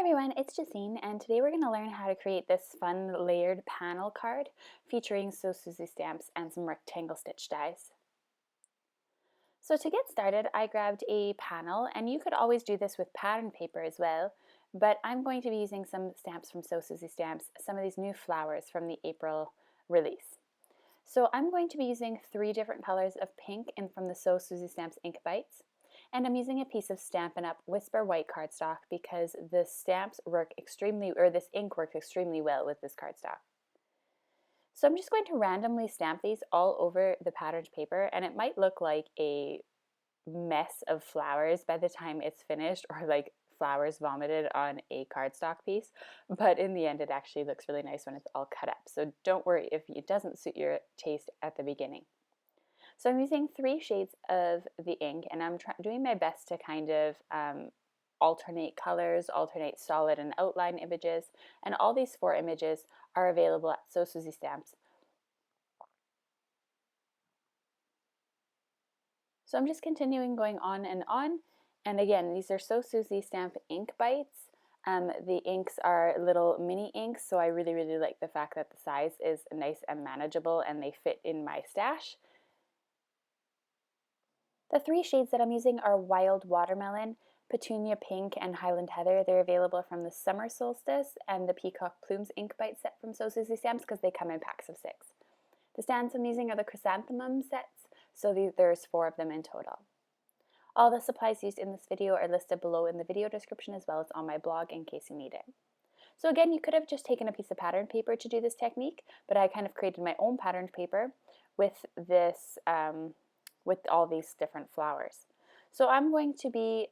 everyone, it's Justine, and today we're going to learn how to create this fun layered panel card featuring So Susie stamps and some rectangle stitch dies. So to get started, I grabbed a panel, and you could always do this with pattern paper as well, but I'm going to be using some stamps from So Susie Stamps, some of these new flowers from the April release. So I'm going to be using 3 different colors of pink and from the So Susie Stamps Ink Bites. And I'm using a piece of Stampin' Up! Whisper White cardstock because the stamps work extremely, or this ink works extremely well with this cardstock. So I'm just going to randomly stamp these all over the patterned paper, and it might look like a mess of flowers by the time it's finished, or like flowers vomited on a cardstock piece, but in the end it actually looks really nice when it's all cut up. So don't worry if it doesn't suit your taste at the beginning. So I'm using 3 shades of the ink, and I'm doing my best to kind of alternate colors, alternate solid and outline images, and all these 4 images are available at So Susie Stamps. So I'm just continuing going on, and again, these are So Susie Stamp Ink Bites. The inks are little mini inks, so I really like the fact that the size is nice and manageable and they fit in my stash. The 3 shades that I'm using are Wild Watermelon, Petunia Pink, and Highland Heather. They're available from the Summer Solstice and the Peacock Plumes Ink Bite set from So Susie Stamps because they come in packs of 6. The stands I'm using are the Chrysanthemum sets, so there's 4 of them in total. All the supplies used in this video are listed below in the video description as well as on my blog in case you need it. So again, you could have just taken a piece of pattern paper to do this technique, but I kind of created my own patterned paper with this with all these different flowers. So I'm going to be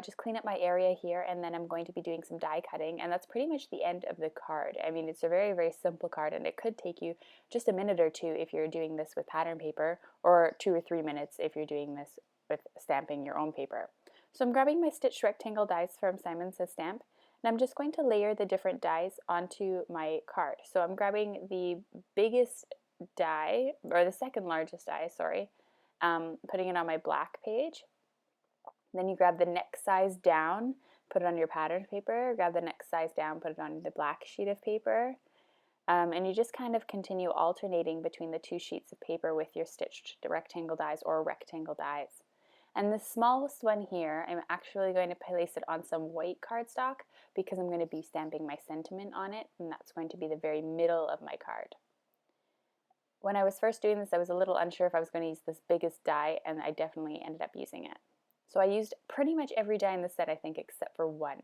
just clean up my area here, and then I'm going to be doing some die cutting, and that's pretty much the end of the card. I mean, it's a very simple card, and it could take you just a minute or 2 if you're doing this with pattern paper, or 2 or 3 minutes if you're doing this with stamping your own paper. So I'm grabbing my stitched rectangle dies from Simon Says Stamp, and I'm just going to layer the different dies onto my card. So I'm grabbing the biggest die, or the second largest die, sorry, putting it on my black page. Then you grab the next size down, put it on your patterned paper, grab the next size down, put it on the black sheet of paper, and you just kind of continue alternating between the 2 sheets of paper with your stitched rectangle dies or rectangle dies. And the smallest one here, I'm actually going to place it on some white cardstock because I'm going to be stamping my sentiment on it, and that's going to be the very middle of my card. When I was first doing this, I was a little unsure if I was going to use this biggest die, and I definitely ended up using it. So I used pretty much every die in the set, I think, except for 1.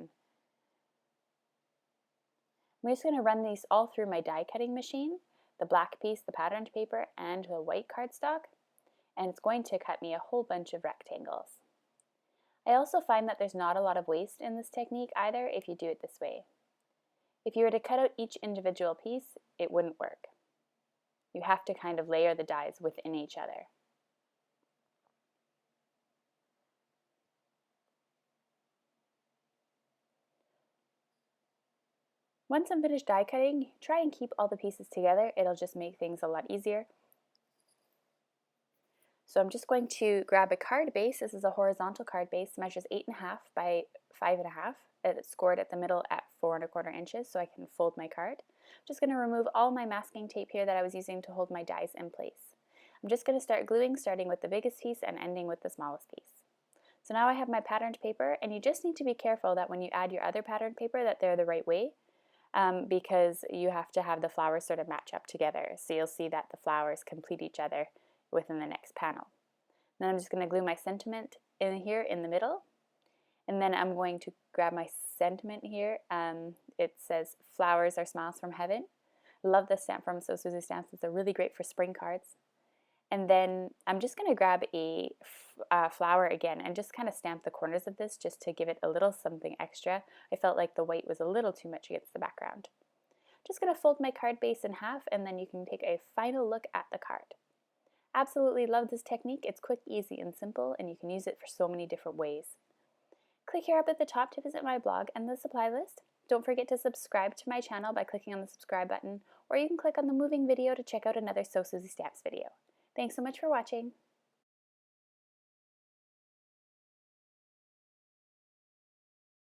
I'm just going to run these all through my die cutting machine, the black piece, the patterned paper, and the white cardstock, and it's going to cut me a whole bunch of rectangles. I also find that there's not a lot of waste in this technique either if you do it this way. If you were to cut out each individual piece, it wouldn't work. You have to kind of layer the dies within each other. Once I'm finished die cutting, try and keep all the pieces together. It'll just make things a lot easier. So I'm just going to grab a card base. This is a horizontal card base, measures 8.5 by 5.5. It's scored at the middle at 4¼ inches, so I can fold my card. I'm just going to remove all my masking tape here that I was using to hold my dies in place. I'm just going to start gluing, starting with the biggest piece and ending with the smallest piece. So now I have my patterned paper, and you just need to be careful that when you add your other patterned paper that they're the right way, because you have to have the flowers sort of match up together. So you'll see that the flowers complete each other within the next panel. Then I'm just going to glue my sentiment in here in the middle, and then I'm going to grab my sentiment here. It says, "Flowers are smiles from heaven." Love this stamp from So Susie Stamps. It's a really great for spring cards. And then I'm just going to grab a flower again and just kind of stamp the corners of this just to give it a little something extra. I felt like the white was a little too much against the background. Just going to fold my card base in half, and then you can take a final look at the card. Absolutely love this technique. It's quick, easy, and simple, and you can use it for so many different ways. Click here up at the top to visit my blog and the supply list. Don't forget to subscribe to my channel by clicking on the subscribe button, or you can click on the moving video to check out another So Susie Stamps video. Thanks so much for watching.